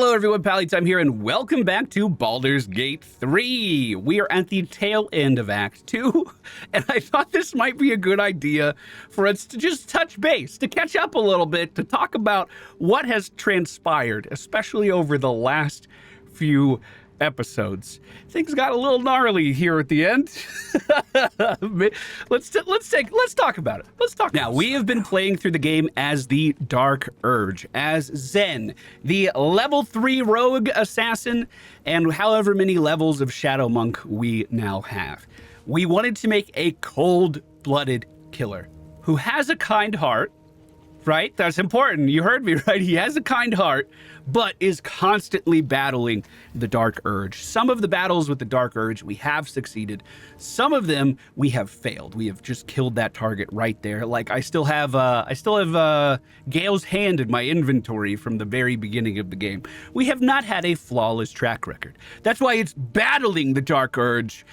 Hello everyone, Pallytime here, and welcome back to Baldur's Gate 3. We are at the tail end of Act 2, and I thought this might be a good idea for us to just touch base, to catch up a little bit, to talk about what has transpired, especially over the last few episodes. Things got a little gnarly here at the end. Let's talk about it. Now, we have been playing through the game as the Dark Urge, as Zen, the level 3 rogue assassin, and however many levels of Shadow Monk we now have. We wanted to make a cold-blooded killer who has a kind heart, right? That's important. You heard me, right? He has a kind heart, but is constantly battling the Dark Urge. Some of the battles with the Dark Urge, we have succeeded. Some of them, we have failed. We have just killed that target right there. Like, I still have Gale's hand in my inventory from the very beginning of the game. We have not had a flawless track record. That's why it's battling the Dark Urge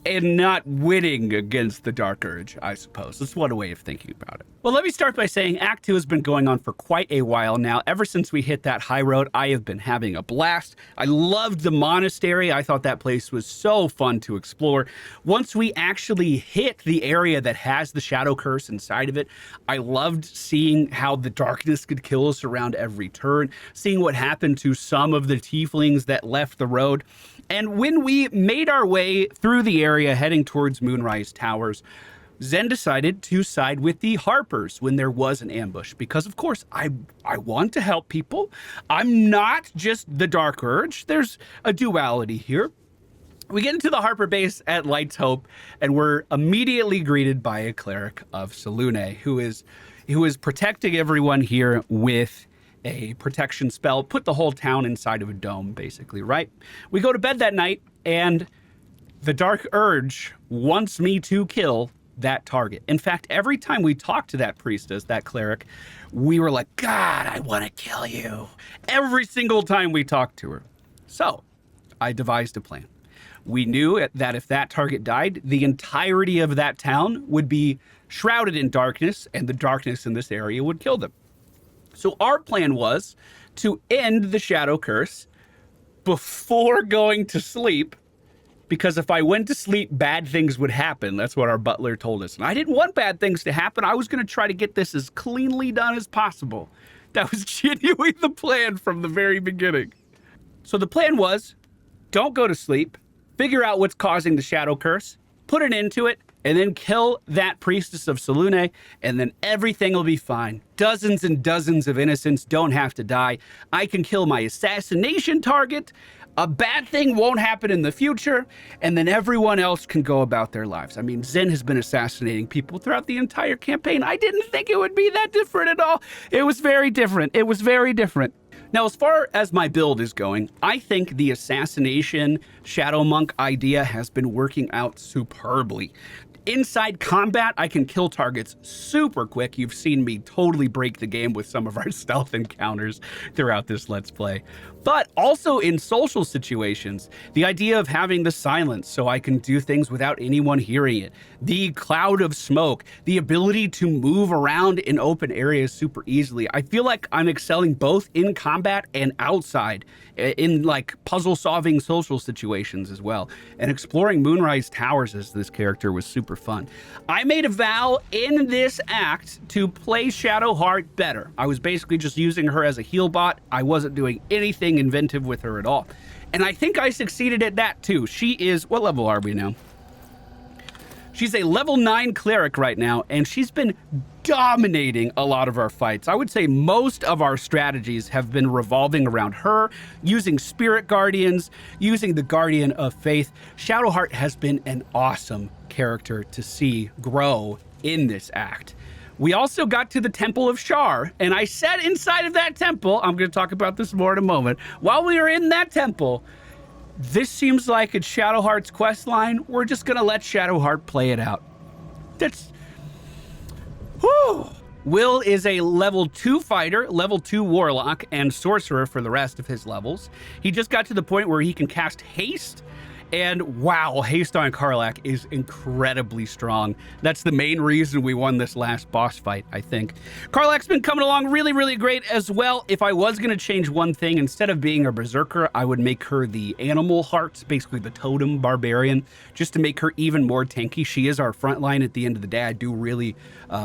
and not winning against the Dark Urge, I suppose. That's one way of thinking about it. Well, let me start by saying Act 2 has been going on for quite a while now. Ever since we hit that high road, I have been having a blast. I loved the monastery. I thought that place was so fun to explore. Once we actually hit the area that has the Shadow Curse inside of it, I loved seeing how the darkness could kill us around every turn, seeing what happened to some of the tieflings that left the road. And when we made our way through the area heading towards Moonrise Towers, Zen decided to side with the Harpers when there was an ambush, because of course I want to help people. I'm not just the Dark Urge. There's a duality here. We get into the Harper base at Light's Hope, and we're immediately greeted by a cleric of Selûne, who is protecting everyone here with a protection spell, put the whole town inside of a dome, basically, right? We go to bed that night, and the Dark Urge wants me to kill that target. In fact, every time we talk to that priestess, that cleric, we were like, God, I want to kill you. Every single time we talked to her. So I devised a plan. We knew that if that target died, the entirety of that town would be shrouded in darkness, and the darkness in this area would kill them. So our plan was to end the Shadow Curse before going to sleep, because if I went to sleep, bad things would happen. That's what our butler told us. And I didn't want bad things to happen. I was going to try to get this as cleanly done as possible. That was genuinely the plan from the very beginning. So the plan was, don't go to sleep, figure out what's causing the Shadow Curse, put an end to it, and then kill that priestess of Selûne, and then everything will be fine. Dozens and dozens of innocents don't have to die. I can kill my assassination target. A bad thing won't happen in the future, and then everyone else can go about their lives. I mean, Zen has been assassinating people throughout the entire campaign. I didn't think it would be that different at all. It was very different. It was very different. Now, as far as my build is going, I think the assassination Shadow Monk idea has been working out superbly. Inside combat, I can kill targets super quick. You've seen me totally break the game with some of our stealth encounters throughout this Let's Play. But also in social situations, the idea of having the silence so I can do things without anyone hearing it, the cloud of smoke, the ability to move around in open areas super easily. I feel like I'm excelling both in combat and outside in like puzzle solving social situations as well. And exploring Moonrise Towers as this character was super fun. I made a vow in this act to play Shadowheart better. I was basically just using her as a heal bot. I wasn't doing anything inventive with her at all. And I think I succeeded at that too. She is, what level are we now? She's a level 9 cleric right now, and she's been dominating a lot of our fights. I would say most of our strategies have been revolving around her, using spirit guardians, using the Guardian of Faith. Shadowheart has been an awesome character to see grow in this act. We also got to the Temple of Shar, and I said inside of that temple, I'm going to talk about this more in a moment, while we were in that temple, this seems like it's Shadowheart's quest line. We're just going to let Shadowheart play it out. That's... Whew. Will is a level 2 fighter, level 2 warlock, and sorcerer for the rest of his levels. He just got to the point where he can cast haste And wow, haste on Karlach is incredibly strong. That's the main reason we won this last boss fight, I think. Karlach's been coming along really, really great as well. If I was going to change one thing, instead of being a berserker, I would make her the animal heart, basically the totem barbarian, just to make her even more tanky. She is our front line at the end of the day. I do really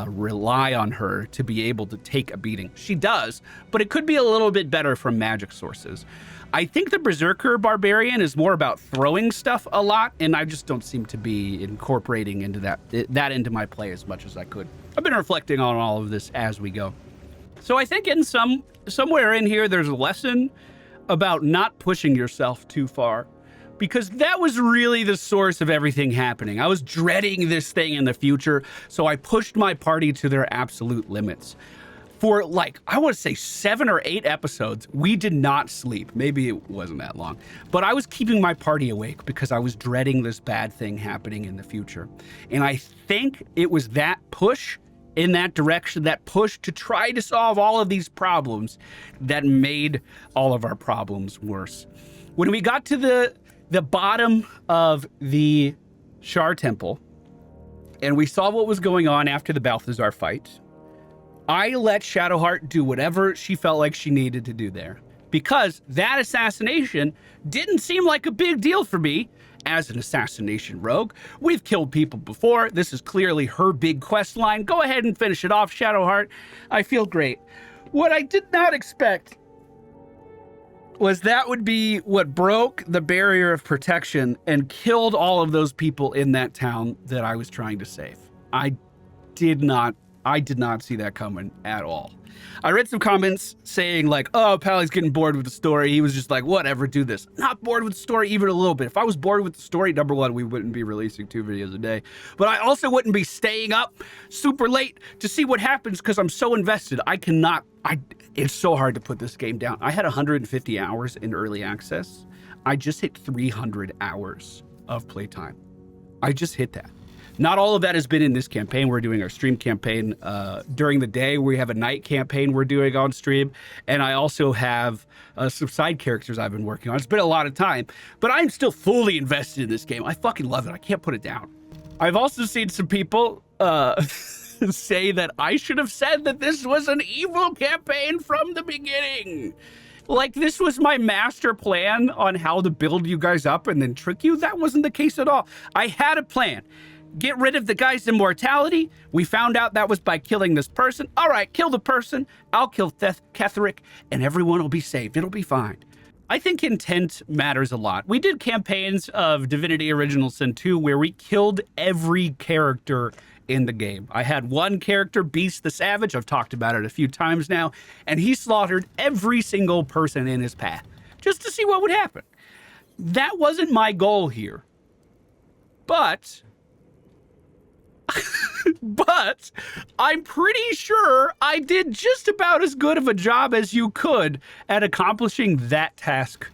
rely on her to be able to take a beating. She does, but it could be a little bit better from magic sources. I think the Berserker Barbarian is more about throwing stuff a lot, and I just don't seem to be incorporating into that into my play as much as I could. I've been reflecting on all of this as we go. So I think in somewhere in here, there's a lesson about not pushing yourself too far, because that was really the source of everything happening. I was dreading this thing in the future, so I pushed my party to their absolute limits. For like, I want to say 7 or 8 episodes, we did not sleep. Maybe it wasn't that long, but I was keeping my party awake because I was dreading this bad thing happening in the future. And I think it was that push in that direction, that push to try to solve all of these problems, that made all of our problems worse. When we got to the bottom of the Shar Temple and we saw what was going on after the Balthazar fight, I let Shadowheart do whatever she felt like she needed to do there, because that assassination didn't seem like a big deal for me as an assassination rogue. We've killed people before. This is clearly her big quest line. Go ahead and finish it off, Shadowheart. I feel great. What I did not expect was that would be what broke the barrier of protection and killed all of those people in that town that I was trying to save. I did not see that coming at all. I read some comments saying like, oh, Pally's getting bored with the story. He was just like, whatever, do this. Not bored with the story even a little bit. If I was bored with the story, number one, we wouldn't be releasing 2 videos a day. But I also wouldn't be staying up super late to see what happens because I'm so invested. It's so hard to put this game down. I had 150 hours in early access. I just hit 300 hours of playtime. I just hit that. Not all of that has been in this campaign. We're doing our stream campaign during the day. We have a night campaign we're doing on stream. And I also have some side characters I've been working on. It's been a lot of time, but I'm still fully invested in this game. I fucking love it. I can't put it down. I've also seen some people say that I should have said that this was an evil campaign from the beginning. Like, this was my master plan on how to build you guys up and then trick you. That wasn't the case at all. I had a plan. Get rid of the guy's immortality. We found out that was by killing this person. All right, kill the person. I'll kill Ketheric, and everyone will be saved. It'll be fine. I think intent matters a lot. We did campaigns of Divinity Original Sin 2 where we killed every character in the game. I had one character, Beast the Savage. I've talked about it a few times now, and he slaughtered every single person in his path just to see what would happen. That wasn't my goal here. But I'm pretty sure I did just about as good of a job as you could at accomplishing that task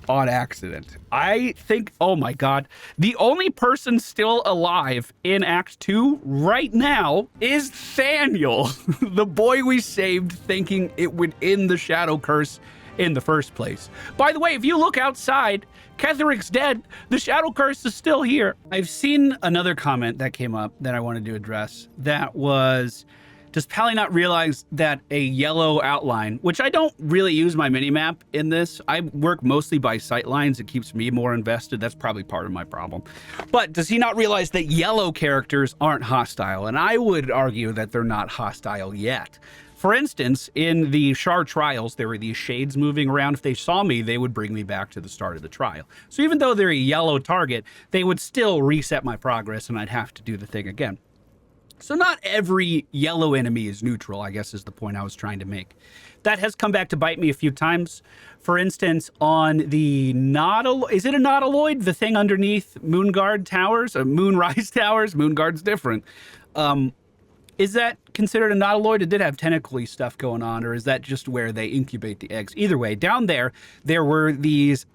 on accident. I think, oh my God, the only person still alive in Act 2 right now is Thaniel, the boy we saved thinking it would end the Shadow Curse in the first place. By the way, if you look outside, Ketheric's dead. The Shadow Curse is still here. I've seen another comment that came up that I wanted to address. That was, does Pally not realize that a yellow outline, which I don't really use my minimap in this. I work mostly by sight lines. It keeps me more invested. That's probably part of my problem. But does he not realize that yellow characters aren't hostile? And I would argue that they're not hostile yet. For instance, in the Shar trials, there were these shades moving around. If they saw me, they would bring me back to the start of the trial. So even though they're a yellow target, they would still reset my progress and I'd have to do the thing again. So not every yellow enemy is neutral, I guess is the point I was trying to make. That has come back to bite me a few times. For instance, on the Nautiloid, is it a Nautiloid? The thing underneath Moonguard Towers, Moonrise Towers? Moonguard's different. Is that considered a Nautiloid? It did have tentacly stuff going on, or is that just where they incubate the eggs? Either way, down there, there were these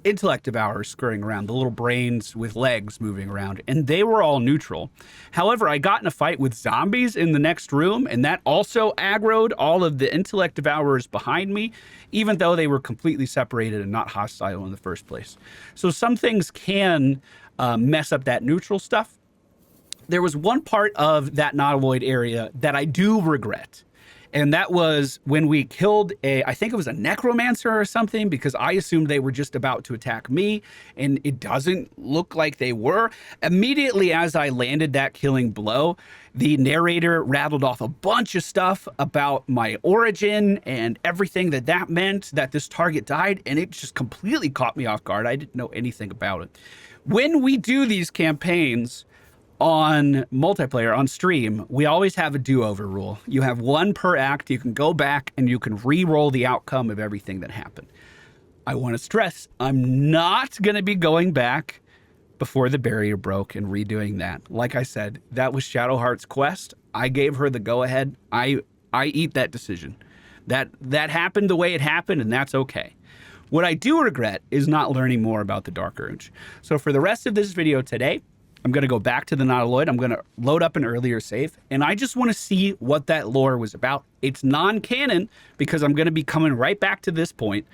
intellect devourers scurrying around, the little brains with legs moving around, and they were all neutral. However, I got in a fight with zombies in the next room, and that also aggroed all of the intellect devourers behind me, even though they were completely separated and not hostile in the first place. So some things can mess up that neutral stuff. There was one part of that Nautiloid area that I do regret. And that was when we killed I think it was a necromancer or something, because I assumed they were just about to attack me, and it doesn't look like they were. Immediately as I landed that killing blow, the narrator rattled off a bunch of stuff about my origin and everything that meant that this target died, and it just completely caught me off guard. I didn't know anything about it. When we do these campaigns on multiplayer, on stream, we always have a do-over rule. You have one per act. You can go back and you can re-roll the outcome of everything that happened. I want to stress, I'm not going to be going back before the barrier broke and redoing that. Like I said, that was Shadowheart's quest. I gave her the go-ahead. I eat that decision. That happened the way it happened, and that's okay. What I do regret is not learning more about the Dark Urge. So for the rest of this video today, I'm going to go back to the Nautiloid. I'm going to load up an earlier save, and I just want to see what that lore was about. It's non-canon because I'm going to be coming right back to this point,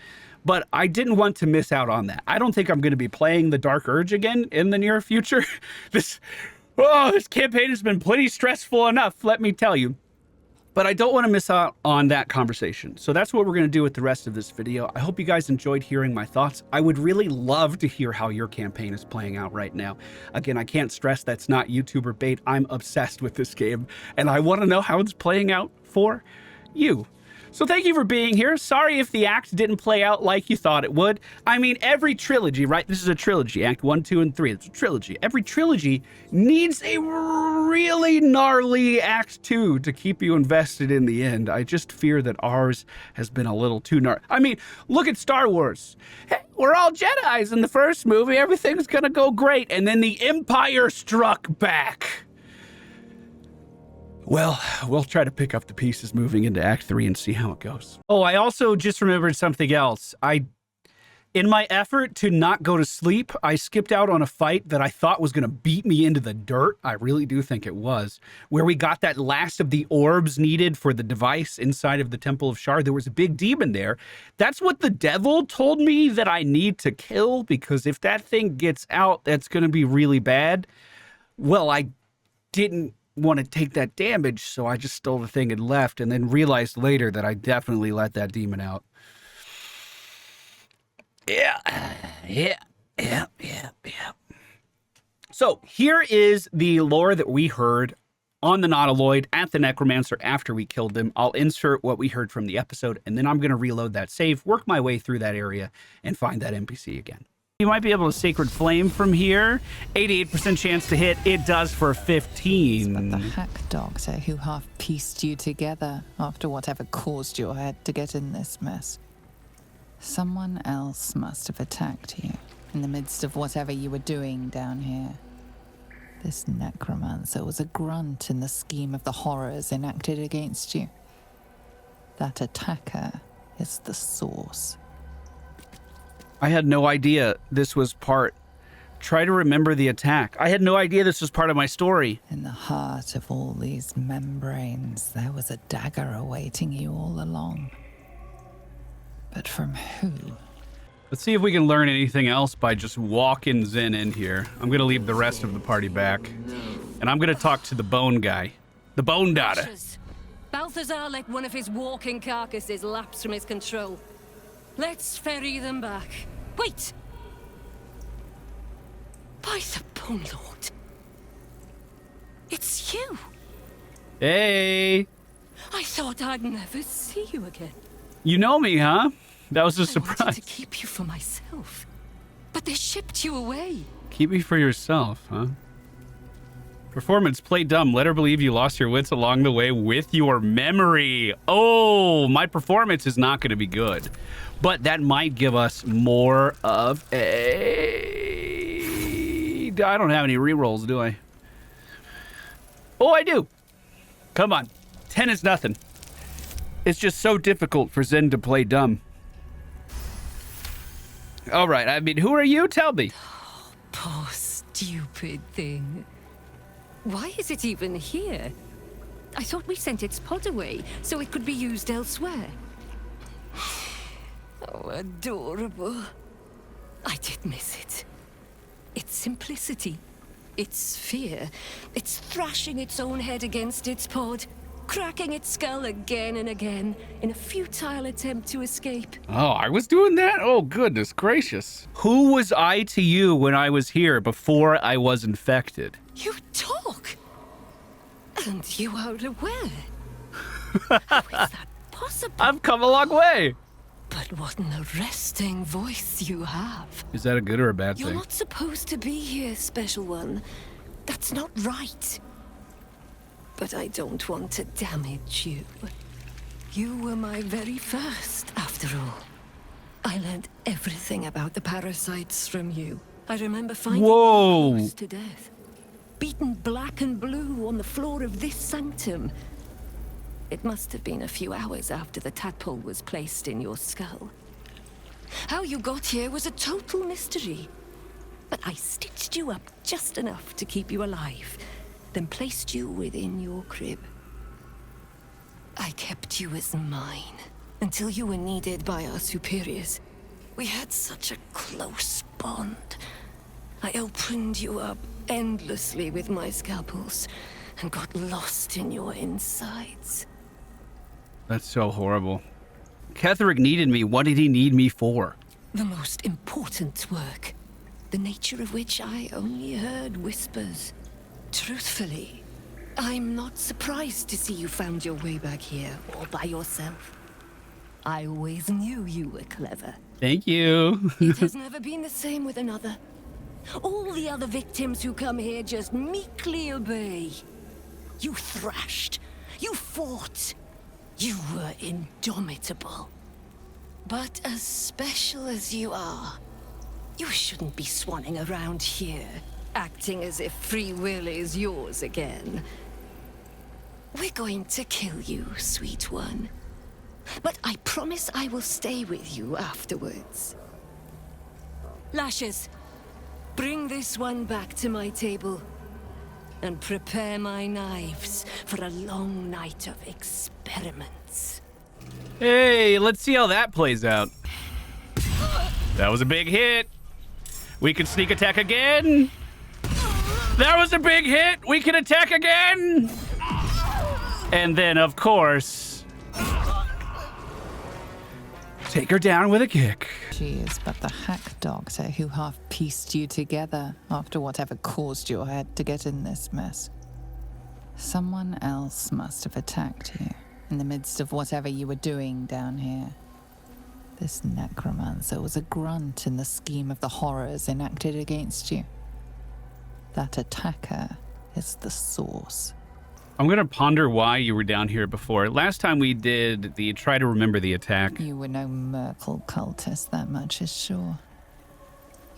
but I didn't want to miss out on that. I don't think I'm going to be playing the Dark Urge again in the near future. This campaign has been plenty stressful enough, let me tell you. But I don't want to miss out on that conversation. So that's what we're going to do with the rest of this video. I hope you guys enjoyed hearing my thoughts. I would really love to hear how your campaign is playing out right now. Again, I can't stress that's not YouTuber bait. I'm obsessed with this game, and I want to know how it's playing out for you. So thank you for being here. Sorry if the act didn't play out like you thought it would. I mean, every trilogy, right? This is a trilogy, Act 1, 2, and 3. It's a trilogy. Every trilogy needs a really gnarly Act 2 to keep you invested in the end. I just fear that ours has been a little too gnarly. I mean, look at Star Wars. Hey, we're all Jedis in the first movie. Everything's gonna go great. And then the Empire struck back. Well, we'll try to pick up the pieces moving into Act 3 and see how it goes. Oh, I also just remembered something else. In my effort to not go to sleep, I skipped out on a fight that I thought was going to beat me into the dirt. I really do think it was. Where we got that last of the orbs needed for the device inside of the Temple of Shard. There was a big demon there. That's what the devil told me that I need to kill, because if that thing gets out, that's going to be really bad. Well, I didn't want to take that damage, so I just stole the thing and left, and then realized later that I definitely let that demon out. Yeah. So here is the lore that we heard on the Nautiloid at the Necromancer after we killed them. I'll insert what we heard from the episode, and then I'm going to reload that save, work my way through that area, and find that NPC again. You might be able to Sacred Flame from here. 88% chance to hit. It does for 15. But the hack doctor who half pieced you together after whatever caused your head to get in this mess. Someone else must have attacked you in the midst of whatever you were doing down here. This necromancer was a grunt in the scheme of the horrors enacted against you. That attacker is the source. I had no idea this was part. Try to remember the attack. I had no idea this was part of my story. In the heart of all these membranes, there was a dagger awaiting you all along. But from who? Let's see if we can learn anything else by just walking Zen in here. I'm going to leave the rest of the party back. And I'm going to talk to the bone guy. The bone daughter. Balthazar let one of his walking carcasses lapse from his control. Let's ferry them back. Wait! By the Bone Lord. It's you! Hey! I thought I'd never see you again. You know me, huh? That was a I surprise. wanted to keep you for myself, but they shipped you away. Keep me for yourself, huh? Performance, play dumb. Let her believe you lost your wits along the way with your memory. Oh, my performance is not going to be good. But that might give us more of a... I don't have any rerolls, do I? Oh, I do. Come on. 10 is nothing. It's just so difficult for Zen to play dumb. All right, I mean, who are you? Tell me. Poor stupid thing. Why is it even here? I thought we sent its pod away so it could be used elsewhere. Oh, adorable. I did miss it. Its simplicity, its fear, its thrashing its own head against its pod, cracking its skull again and again in a futile attempt to escape. Oh, I was doing that? Oh, goodness gracious. Who was I to you when I was here before I was infected? You talk! And you are aware. How is that possible? I've come a long way. But what an arresting voice you have. Is that a good or a bad You're thing? not supposed to be here, Special One. That's not right. But I don't want to damage you. You were my very first, after all. I learned everything about the parasites from you. I remember finding you close to death. Beaten black and blue on the floor of this sanctum. It must have been a few hours after the tadpole was placed in your skull. How you got here was a total mystery. But I stitched you up just enough to keep you alive, then placed you within your crib. I kept you as mine until you were needed by our superiors. We had such a close bond. I opened you up endlessly with my scalpels and got lost in your insides. That's so horrible. Ketherick needed me. What did he need me for? The most important work, the nature of which I only heard whispers. Truthfully, I'm not surprised to see you found your way back here all by yourself. I always knew you were clever. Thank you. It has never been the same with another. All the other victims who come here just meekly obey. You thrashed. You fought. You were indomitable. But as special as you are, you shouldn't be swanning around here, acting as if free will is yours again. We're going to kill you, sweet one. But I promise I will stay with you afterwards. Lashes, bring this one back to my table. And prepare my knives for a long night of experiments. Hey, let's see how that plays out. That was a big hit. We can sneak attack again. That was a big hit. We can attack again. And then, of course, take her down with a kick. She is but the hack doctor who half pieced you together after whatever caused your head to get in this mess. Someone else must have attacked you in the midst of whatever you were doing down here. This necromancer was a grunt in the scheme of the horrors enacted against you. That attacker is the source. I'm going to ponder why you were down here before. Last time we did the try to remember the attack. You were no Merkel cultist, that much is sure.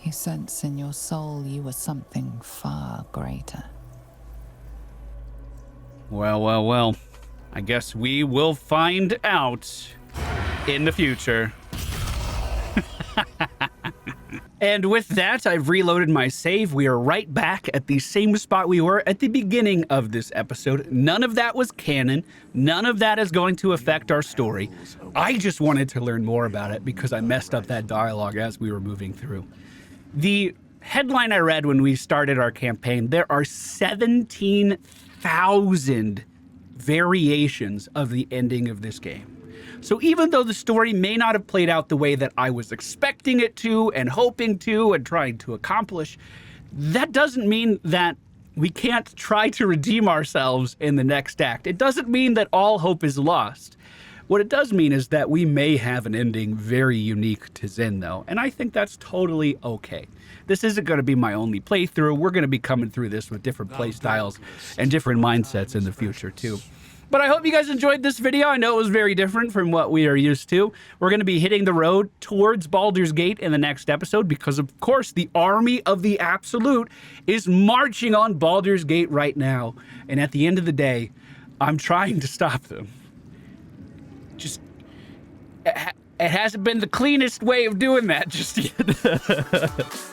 You sense in your soul you were something far greater. Well. I guess we will find out in the future. And with that, I've reloaded my save. We are right back at the same spot we were at the beginning of this episode. None of that was canon. None of that is going to affect our story. I just wanted to learn more about it because I messed up that dialogue as we were moving through. The headline I read when we started our campaign, there are 17,000 variations of the ending of this game. So even though the story may not have played out the way that I was expecting it to and hoping to and trying to accomplish, that doesn't mean that we can't try to redeem ourselves in the next act. It doesn't mean that all hope is lost. What it does mean is that we may have an ending very unique to Zen, though, and I think that's totally okay. This isn't going to be my only playthrough. We're going to be coming through this with different play styles and different mindsets in the future, too. But I hope you guys enjoyed this video. I know it was very different from what we are used to. We're going to be hitting the road towards Baldur's Gate in the next episode because, of course, the army of the Absolute is marching on Baldur's Gate right now. And at the end of the day, I'm trying to stop them. Just It hasn't been the cleanest way of doing that just yet.